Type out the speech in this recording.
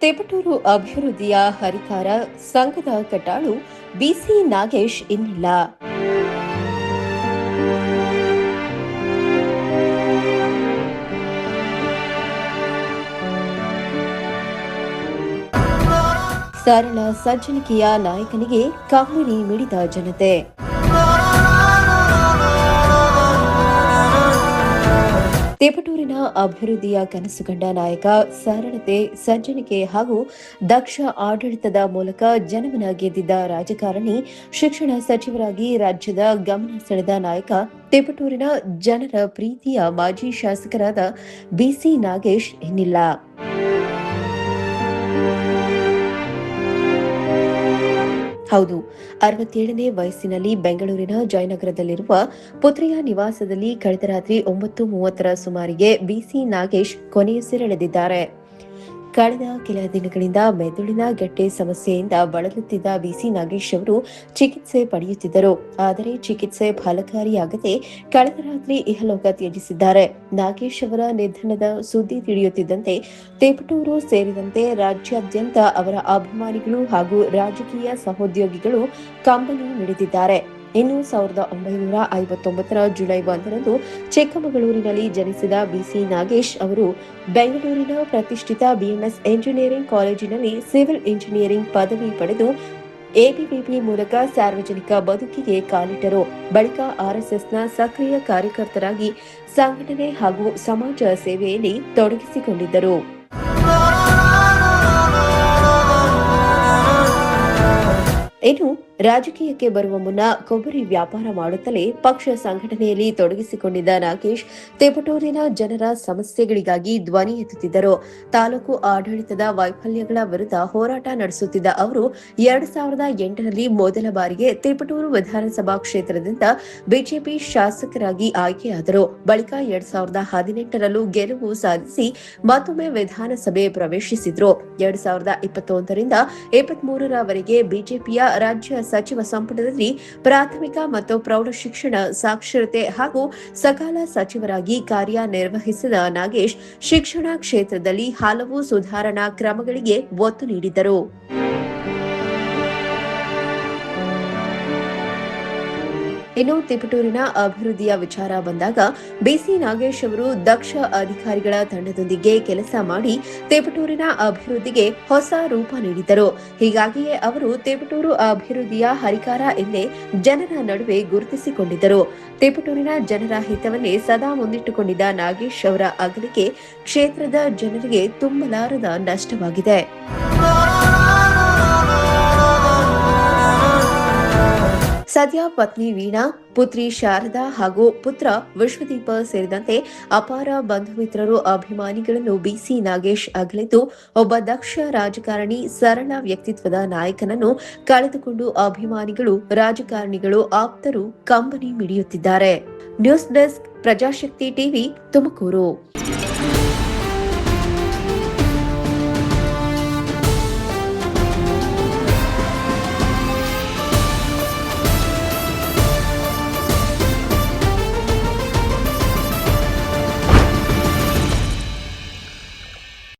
ತೇಪಟೂರು ಅಭಿವೃದ್ಧಿಯ ಹರಿಕಾರ ಸಂಘದ ಕಟಾಳು ಬಿಸಿ ನಾಗೇಶ್ ಇನ್ನಿಲ್ಲ. ಸರಳ ಸಜ್ಜನಿಕೆಯ ನಾಯಕನಿಗೆ ಕಂಬನಿ ಮಿಡಿದ ಜನತೆ. ತೇಪಟೂರಿನ ಅಭಿವೃದ್ಧಿಯ ಕನಸುಗಂಡ ನಾಯಕ ಸರಳತೆ, ಸಜ್ಜನಿಕೆ ಹಾಗೂ ದಕ್ಷ ಆಡಳಿತದ ಮೂಲಕ ಜನಮನ ಗೆದ್ದಿದ್ದ ರಾಜಕಾರಣಿ, ಶಿಕ್ಷಣ ಸಚಿವರಾಗಿ ರಾಜ್ಯದ ಗಮನ ಸೆಳೆದ ನಾಯಕ, ತೇಪಟೂರಿನ ಜನರ ಪ್ರೀತಿಯ ಮಾಜಿ ಶಾಸಕರಾದ ಬಿಸಿ ನಾಗೇಶ್ ಇನ್ನಿಲ್ಲ. ಹೌದು, 67ನೇ ವಯಸ್ಸಿನಲ್ಲಿ ಬೆಂಗಳೂರಿನ ಜಯನಗರದಲ್ಲಿರುವ ಪುತ್ರಿಯ ನಿವಾಸದಲ್ಲಿ ಕಳೆದ ರಾತ್ರಿ 9:30 ಸುಮಾರಿಗೆ ಬಿಸಿ ನಾಗೇಶ್ ಕೊನೆಯುಸಿರೆಳೆದಿದ್ದಾರೆ. ಕಳೆದ ಕೆಲ ದಿನಗಳಿಂದ ಮೆದುಳಿನ ಗೆಡ್ಡೆ ಸಮಸ್ಯೆಯಿಂದ ಬಳಲುತ್ತಿದ್ದ ಬಿಸಿ ನಾಗೇಶ್ ಅವರು ಚಿಕಿತ್ಸೆ ಪಡೆಯುತ್ತಿದ್ದರು. ಆದರೆ ಚಿಕಿತ್ಸೆ ಫಲಕಾರಿಯಾಗದೆ ಕಳೆದ ರಾತ್ರಿ ಇಹಲೋಕ ತ್ಯಜಿಸಿದ್ದಾರೆ. ನಾಗೇಶ್ ಅವರ ನಿಧನದ ಸುದ್ದಿ ತಿಳಿಯುತ್ತಿದ್ದಂತೆ ತೇಪಟೂರು ಸೇರಿದಂತೆ ರಾಜ್ಯಾದ್ಯಂತ ಅವರ ಅಭಿಮಾನಿಗಳು ಹಾಗೂ ರಾಜಕೀಯ ಸಹೋದ್ಯೋಗಿಗಳು ಕಂಬನಿ ಮಿಡಿದಿದ್ದಾರೆ. ಇನ್ನು 1959 ಜುಲೈ 1ರಂದು ಚಿಕ್ಕಮಗಳೂರಿನಲ್ಲಿ ಜನಿಸಿದ ಬಿಸಿ ನಾಗೇಶ್ ಅವರು ಬೆಂಗಳೂರಿನ ಪ್ರತಿಷ್ಠಿತ ಬಿಎಂಎಸ್ ಎಂಜಿನಿಯರಿಂಗ್ ಕಾಲೇಜಿನಲ್ಲಿ ಸಿವಿಲ್ ಇಂಜಿನಿಯರಿಂಗ್ ಪದವಿ ಪಡೆದು ಎಬಿವಿಪಿ ಮೂಲಕ ಸಾರ್ವಜನಿಕ ಬದುಕಿಗೆ ಕಾಲಿಟ್ಟರು. ಬಳಿಕ ಆರ್ಎಸ್ಎಸ್ನ ಸಕ್ರಿಯ ಕಾರ್ಯಕರ್ತರಾಗಿ ಸಂಘಟನೆ ಹಾಗೂ ಸಮಾಜ ಸೇವೆಯಲ್ಲಿ ತೊಡಗಿಸಿಕೊಂಡಿದ್ದರು. ಇನ್ನು ರಾಜಕೀಯಕ್ಕೆ ಬರುವ ಮುನ್ನ ಕೊಬ್ಬರಿ ವ್ಯಾಪಾರ ಮಾಡುತ್ತಲೇ ಪಕ್ಷ ಸಂಘಟನೆಯಲ್ಲಿ ತೊಡಗಿಸಿಕೊಂಡಿದ್ದ ನಾಗೇಶ್ ತೇಪಟೂರಿನ ಜನರ ಸಮಸ್ಯೆಗಳಿಗಾಗಿ ಧ್ವನಿ ಎತ್ತುತ್ತಿದ್ದರು. ತಾಲೂಕು ಆಡಳಿತದ ವೈಫಲ್ಯಗಳ ವಿರುದ್ಧ ಹೋರಾಟ ನಡೆಸುತ್ತಿದ್ದ ಅವರು 2008ರಲ್ಲಿ ಮೊದಲ ಬಾರಿಗೆ ತೇಪಟೂರು ವಿಧಾನಸಭಾ ಕ್ಷೇತ್ರದಿಂದ ಬಿಜೆಪಿ ಶಾಸಕರಾಗಿ ಆಯ್ಕೆಯಾದರು. ಬಳಿಕ 2018ರಲ್ಲೂ ಗೆಲುವು ಸಾಧಿಸಿ ಮತ್ತೊಮ್ಮೆ ವಿಧಾನಸಭೆ ಪ್ರವೇಶಿಸಿದ್ರು. 2021ರಿಂದ 23ರವರೆಗೆ ಬಿಜೆಪಿಯ ರಾಜ್ಯ ಸಚಿವ ಸಂಪುಟದಲ್ಲಿ ಪ್ರಾಥಮಿಕ ಮತ್ತು ಪ್ರೌಢ ಶಿಕ್ಷಣ, ಸಾಕ್ಷರತೆ ಹಾಗೂ ಸಕಾಲ ಸಚಿವರಾಗಿ ಕಾರ್ಯನಿರ್ವಹಿಸಿದ ನಾಗೇಶ್ ಶಿಕ್ಷಣ ಕ್ಷೇತ್ರದಲ್ಲಿ ಹಲವು ಸುಧಾರಣಾ ಕ್ರಮಗಳಿಗೆ ಒತ್ತು ನೀಡಿದ್ದರು. ಇನ್ನು ತಿಪಟೂರಿನ ಅಭಿವೃದ್ಧಿಯ ವಿಚಾರ ಬಂದಾಗ ಬಿಸಿ ನಾಗೇಶ್ ಅವರು ದಕ್ಷ ಅಧಿಕಾರಿಗಳ ತಂಡದೊಂದಿಗೆ ಕೆಲಸ ಮಾಡಿ ತಿಪಟೂರಿನ ಅಭಿವೃದ್ಧಿಗೆ ಹೊಸ ರೂಪ ನೀಡಿದರು. ಹೀಗಾಗಿಯೇ ಅವರು ತಿಪಟೂರು ಅಭಿವೃದ್ಧಿಯ ಹರಿಕಾರ ಎಂದೇ ಜನರ ನಡುವೆ ಗುರುತಿಸಿಕೊಂಡಿದ್ದರು. ತಿಪಟೂರಿನ ಜನರ ಹಿತವನ್ನೇ ಸದಾ ಮುಂದಿಟ್ಟುಕೊಂಡಿದ್ದ ನಾಗೇಶ್ ಅವರ ಅಗಲಿಕೆ ಕ್ಷೇತ್ರದ ಜನರಿಗೆ ತುಂಬಲಾರದ ನಷ್ಟವಾಗಿದೆ. ಸದ್ಯ ಪತ್ನಿ ವೀಣಾ, ಪುತ್ರಿ ಶಾರದಾ ಹಾಗೂ ಪುತ್ರ ವಿಶ್ವದೀಪ ಸೇರಿದಂತೆ ಅಪಾರ ಬಂಧು ಮಿತ್ರರು, ಅಭಿಮಾನಿಗಳನ್ನು ಬಿಸಿ ನಾಗೇಶ್ ಅಗಲಿದ್ದು ಒಬ್ಬ ದಕ್ಷ ರಾಜಕಾರಣಿ, ಸರಳ ವ್ಯಕ್ತಿತ್ವದ ನಾಯಕನನ್ನು ಕಳೆದುಕೊಂಡು ಅಭಿಮಾನಿಗಳು, ರಾಜಕಾರಣಿಗಳು, ಆಪ್ತರು ಕಂಬನಿ ಮಿಡಿಯುತ್ತಿದ್ದಾರೆ. News desk, Prajashakti TV, Tumakuru.